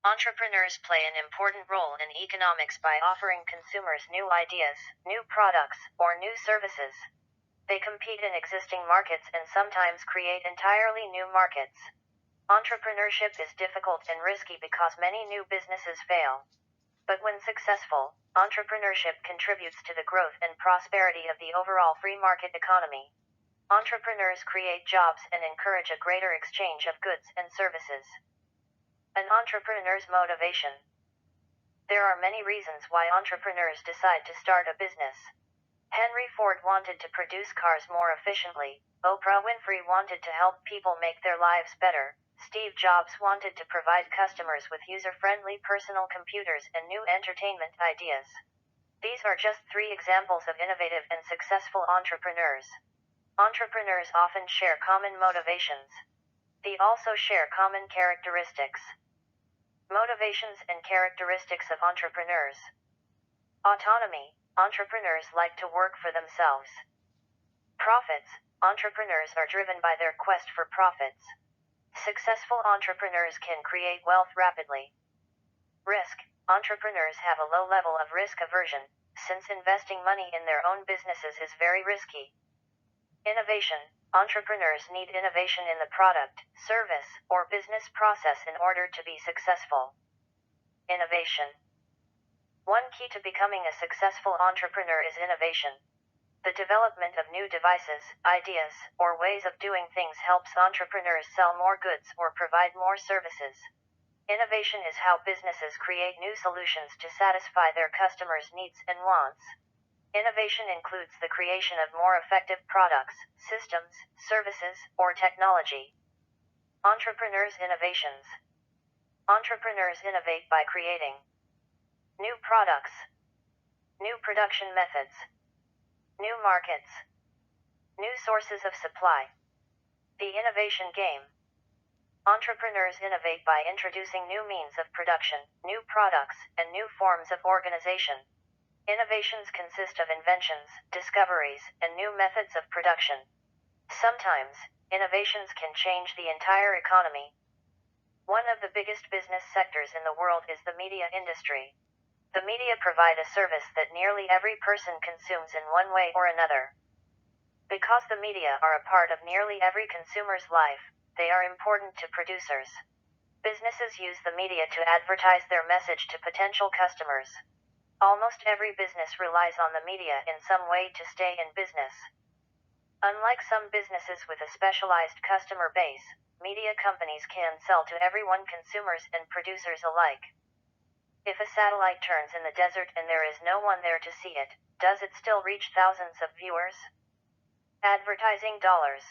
Entrepreneurs play an important role in economics by offering consumers new ideas, new products, or new services. They compete in existing markets and sometimes create entirely new markets. Entrepreneurship is difficult and risky because many new businesses fail. But when successful, entrepreneurship contributes to the growth and prosperity of the overall free market economy. Entrepreneurs create jobs and encourage a greater exchange of goods and services. An entrepreneur's motivation. There are many reasons why entrepreneurs decide to start a business. Henry Ford wanted to produce cars more efficiently. Oprah Winfrey wanted to help people make their lives better. Steve Jobs wanted to provide customers with user-friendly personal computers and new entertainment ideas. These are just 3 examples of innovative and successful entrepreneurs. Entrepreneurs often share common motivations. They also share common characteristics. Motivations and characteristics of entrepreneurs. Autonomy. Entrepreneurs like to work for themselves. Profits. Entrepreneurs are driven by their quest for profits. Successful entrepreneurs can create wealth rapidly. Risk. Entrepreneurs have a low level of risk aversion, since investing money in their own businesses is very risky. Innovation. Entrepreneurs need innovation in the product, service, or business process in order to be successful. Innovation. One key to becoming a successful entrepreneur is innovation. The development of new devices, ideas, or ways of doing things helps entrepreneurs sell more goods or provide more services. Innovation is how businesses create new solutions to satisfy their customers' needs and wants. Innovation includes the creation of more effective products, systems, services, or technology. Entrepreneurs' innovations. Entrepreneurs innovate by creating new products, new production methods, new markets, new sources of supply. The innovation game. Entrepreneurs innovate by introducing new means of production, new products, and new forms of organization. Innovations consist of inventions, discoveries, and new methods of production. Sometimes, innovations can change the entire economy. One of the biggest business sectors in the world is the media industry. The media provide a service that nearly every person consumes in one way or another. Because the media are a part of nearly every consumer's life, they are important to producers. Businesses use the media to advertise their message to potential customers. Almost every business relies on the media in some way to stay in business. Unlike some businesses with a specialized customer base, media companies can sell to everyone, consumers and producers alike. If a satellite turns in the desert and there is no one there to see it, does it still reach thousands of viewers? Advertising dollars.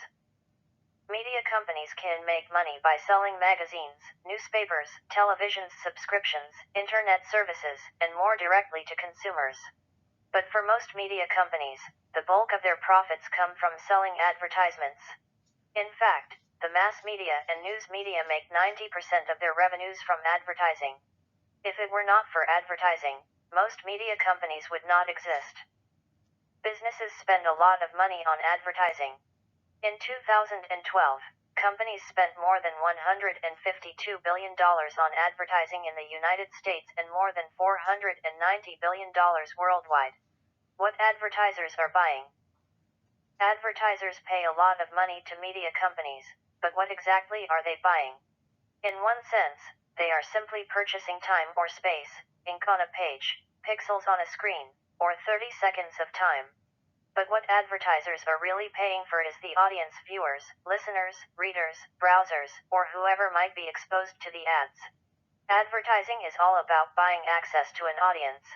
Media companies can make money by selling magazines, newspapers, television subscriptions, internet services, and more directly to consumers. But for most media companies, the bulk of their profits come from selling advertisements. In fact, the mass media and news media make 90% of their revenues from advertising. If it were not for advertising, most media companies would not exist. Businesses spend a lot of money on advertising. In 2012, companies spent more than $152 billion on advertising in the United States and more than $490 billion worldwide. What advertisers are buying? Advertisers pay a lot of money to media companies, but what exactly are they buying? In one sense, they are simply purchasing time or space, ink on a page, pixels on a screen, or 30 seconds of time. But what advertisers are really paying for is the audience, viewers, listeners, readers, browsers, or whoever might be exposed to the ads. Advertising is all about buying access to an audience.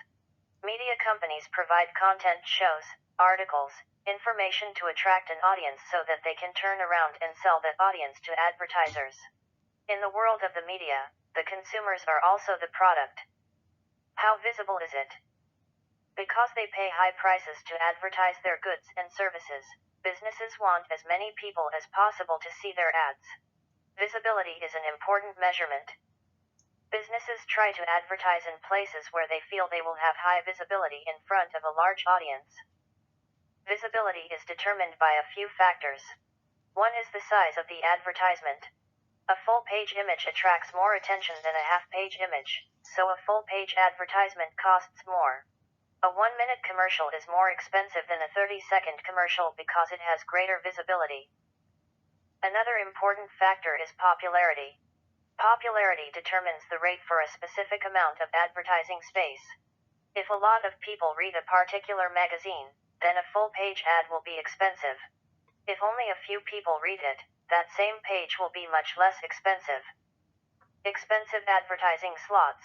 Media companies provide content, shows, articles, information to attract an audience so that they can turn around and sell that audience to advertisers. In the world of the media, the consumers are also the product. How visible is it? Because they pay high prices to advertise their goods and services, businesses want as many people as possible to see their ads. Visibility is an important measurement. Businesses try to advertise in places where they feel they will have high visibility in front of a large audience. Visibility is determined by a few factors. One is the size of the advertisement. A full-page image attracts more attention than a half-page image, so a full-page advertisement costs more. A 1-minute commercial is more expensive than a 30-second commercial because it has greater visibility. Another important factor is popularity. Popularity determines the rate for a specific amount of advertising space. If a lot of people read a particular magazine, then a full-page ad will be expensive. If only a few people read it, that same page will be much less expensive. Expensive advertising slots.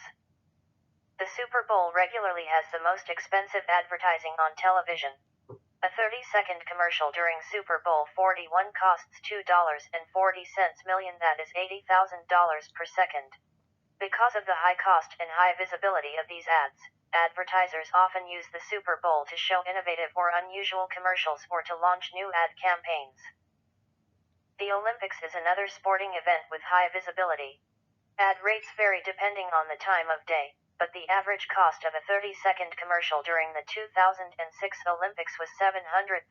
The Super Bowl regularly has the most expensive advertising on television. A 30-second commercial during Super Bowl 41 costs $2.40 million, that is $80,000 per second. Because of the high cost and high visibility of these ads, advertisers often use the Super Bowl to show innovative or unusual commercials or to launch new ad campaigns. The Olympics is another sporting event with high visibility. Ad rates vary depending on the time of day, but the average cost of a 30-second commercial during the 2006 Olympics was $700,000.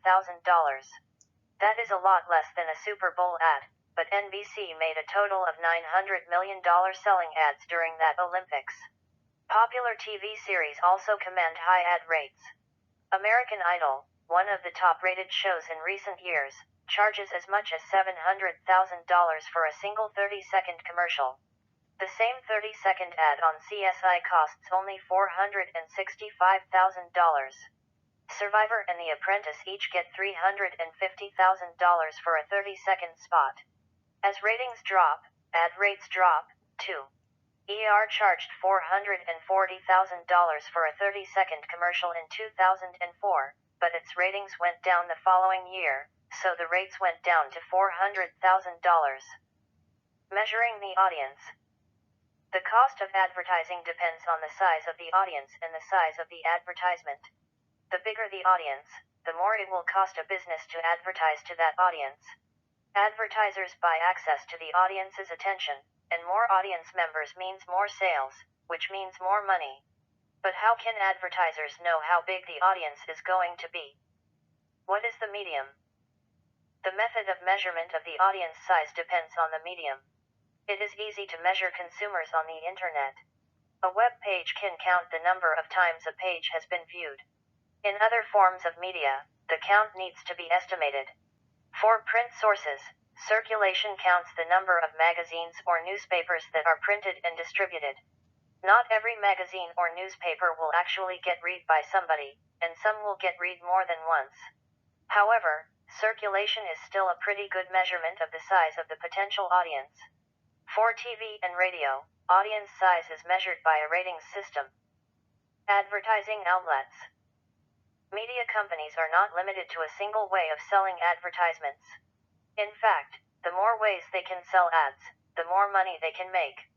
That is a lot less than a Super Bowl ad, but NBC made a total of $900 million selling ads during that Olympics. Popular TV series also command high ad rates. American Idol, one of the top-rated shows in recent years, charges as much as $700,000 for a single 30-second commercial. The same 30-second ad on CSI costs only $465,000. Survivor and The Apprentice each get $350,000 for a 30-second spot. As ratings drop, ad rates drop, too. ER charged $440,000 for a 30-second commercial in 2004, but its ratings went down the following year, so the rates went down to $400,000. Measuring the audience. The cost of advertising depends on the size of the audience and the size of the advertisement. The bigger the audience, the more it will cost a business to advertise to that audience. Advertisers buy access to the audience's attention, and more audience members means more sales, which means more money. But how can advertisers know how big the audience is going to be? What is the medium? The method of measurement of the audience size depends on the medium. It is easy to measure consumers on the internet. A web page can count the number of times a page has been viewed. In other forms of media, the count needs to be estimated. For print sources, circulation counts the number of magazines or newspapers that are printed and distributed. Not every magazine or newspaper will actually get read by somebody, and some will get read more than once. However, circulation is still a pretty good measurement of the size of the potential audience. For TV and radio, audience size is measured by a ratings system. Advertising outlets. Media companies are not limited to a single way of selling advertisements. In fact, the more ways they can sell ads, the more money they can make.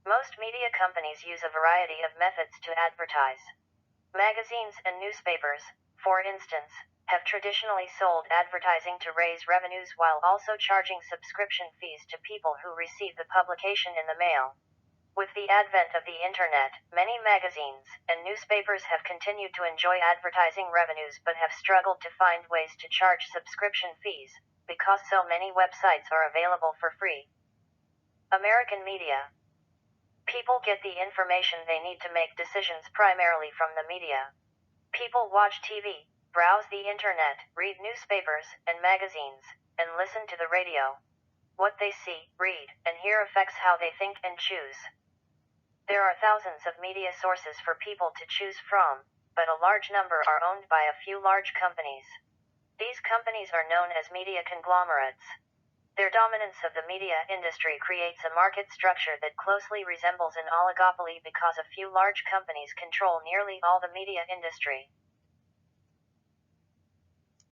Most media companies use a variety of methods to advertise. Magazines and newspapers, for instance, have traditionally sold advertising to raise revenues while also charging subscription fees to people who receive the publication in the mail. With the advent of the internet, many magazines and newspapers have continued to enjoy advertising revenues but have struggled to find ways to charge subscription fees, because so many websites are available for free. American media. People get the information they need to make decisions primarily from the media. People watch TV, browse the internet, read newspapers and magazines, and listen to the radio. What they see, read, and hear affects how they think and choose. There are thousands of media sources for people to choose from, but a large number are owned by a few large companies. These companies are known as media conglomerates. Their dominance of the media industry creates a market structure that closely resembles an oligopoly because a few large companies control nearly all the media industry.